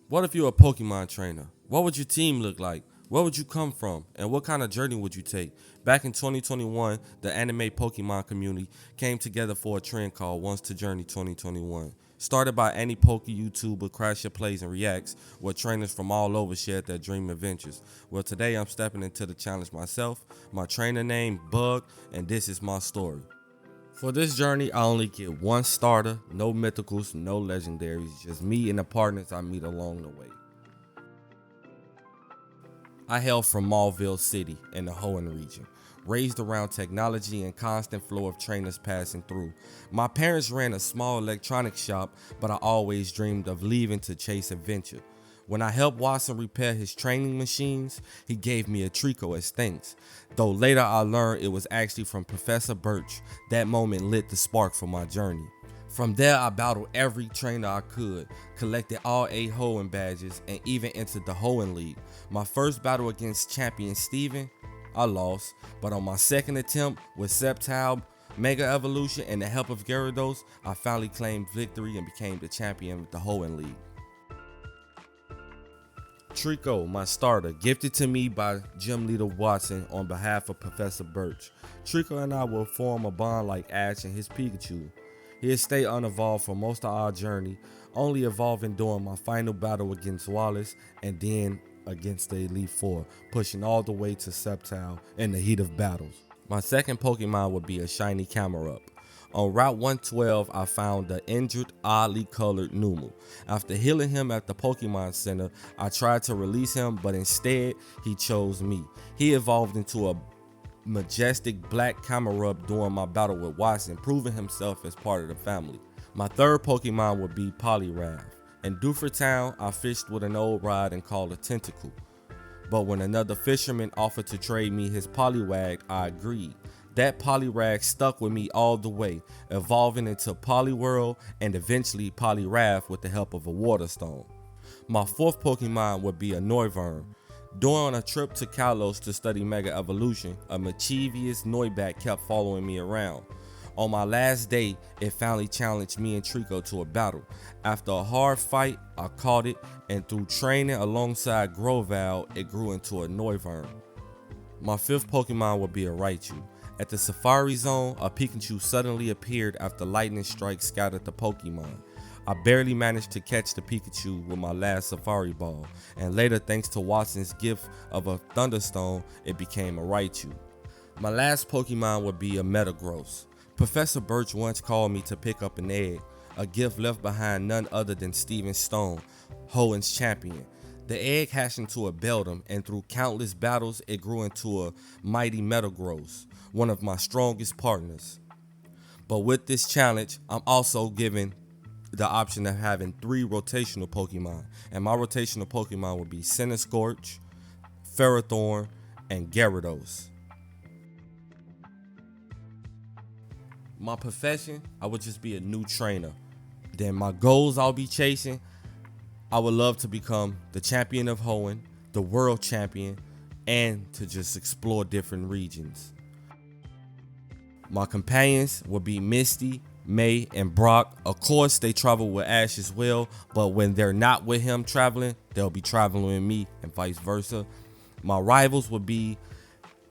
What if you're a Pokemon trainer? What would your team look like? Where would you come from? And what kind of journey would you take? Back in 2021, the anime Pokemon community came together for a trend called Once to Journey 2021. Started by any Poke YouTuber, Crasher Plays and Reacts, where trainers from all over shared their dream adventures. Well, today I'm stepping into the challenge myself. My trainer name, Bugg, and this is my story. For this journey, I only get one starter, no mythicals, no legendaries, just me and the partners I meet along the way. I hail from GlitchxCity in the Hoenn region, raised around technology and constant flow of trainers passing through. My parents ran a small electronics shop, but I always dreamed of leaving to chase adventure. When I helped Watson repair his training machines, he gave me a Trico as thanks. Though later I learned it was actually from Professor Birch. That moment lit the spark for my journey. From there, I battled every trainer I could, collected all 8 Hoenn badges, and even entered the Hoenn League. My first battle against champion Steven, I lost, but on my second attempt with Sceptile, Mega Evolution, and the help of Gyarados, I finally claimed victory and became the champion of the Hoenn League. Trico, my starter, gifted to me by Gym Leader Watson on behalf of Professor Birch. Trico and I will form a bond like Ash and his Pikachu. He'll stay unevolved for most of our journey, only evolving during my final battle against Wallace and then against the Elite Four, pushing all the way to Sceptile in the heat of battles. My second Pokemon would be a shiny Camerupt. On Route 112, I found the injured, oddly colored Numu. After healing him at the Pokemon Center, I tried to release him, but instead, he chose me. He evolved into a majestic black Camerupt during my battle with Watson, proving himself as part of the family. My third Pokemon would be Poliwrath. In Duffer Town, I fished with an old rod and called a Tentacle. But when another fisherman offered to trade me his Poliwag, I agreed. That Poliwrath stuck with me all the way, evolving into Poliwhirl and eventually Poliwrath with the help of a Water Stone. My fourth Pokemon would be a Noivern. During a trip to Kalos to study Mega Evolution, a mischievous Noibat kept following me around. On my last day, it finally challenged me and Trico to a battle. After a hard fight, I caught it, and through training alongside Grovyle, it grew into a Noivern. My fifth Pokemon would be a Raichu. At the Safari Zone, a Pikachu suddenly appeared after lightning strikes scattered the Pokemon. I barely managed to catch the Pikachu with my last Safari Ball, and later, thanks to Watson's gift of a Thunderstone, it became a Raichu. My last Pokemon would be a Metagross. Professor Birch once called me to pick up an egg, a gift left behind none other than Steven Stone, Hoenn's champion. The egg hatched into a Beldum, and through countless battles, it grew into a mighty Metagross, one of my strongest partners. But with this challenge, I'm also given the option of having 3 rotational Pokemon, and my rotational Pokemon would be Centiskorch, Ferrothorn, and Gyarados. My profession, I would just be a new trainer. Then my goals I'll be chasing, I would love to become the champion of Hoenn, the world champion, and to just explore different regions. My companions would be Misty, May, and Brock. Of course, they travel with Ash as well, but when they're not with him traveling, they'll be traveling with me and vice versa. My rivals would be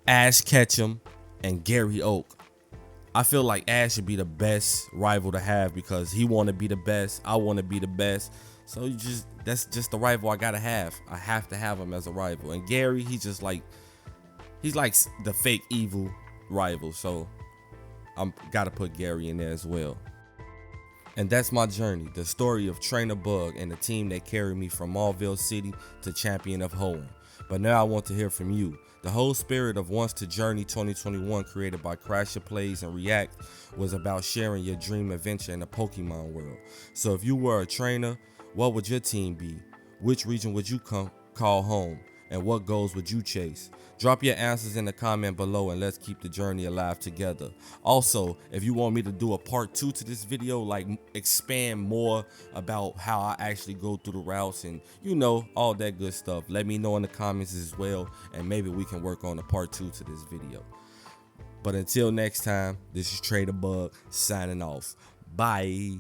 Ash Ketchum and Gary Oak. I feel like Ash should be the best rival to have because he want to be the best, I want to be the best. So that's just the rival I gotta have. I have to have him as a rival. And Gary, he's like the fake evil rival. So I'm gotta put Gary in there as well. And that's my journey, the story of Trainer Bugg and the team that carried me from GlitchxCity to champion of Hoenn. But now I want to hear from you. The whole spirit of Once to Journey 2021, created by Crasher Plays and React, was about sharing your dream adventure in the Pokemon world. So if you were a trainer, what would your team be? Which region would you call home? And what goals would you chase? Drop your answers in the comment below and let's keep the journey alive together. Also, if you want me to do a part 2 to this video, like expand more about how I actually go through the routes and all that good stuff, let me know in the comments as well, and maybe we can work on a part 2 to this video. But until next time, this is Trainer Bugg signing off. Bye.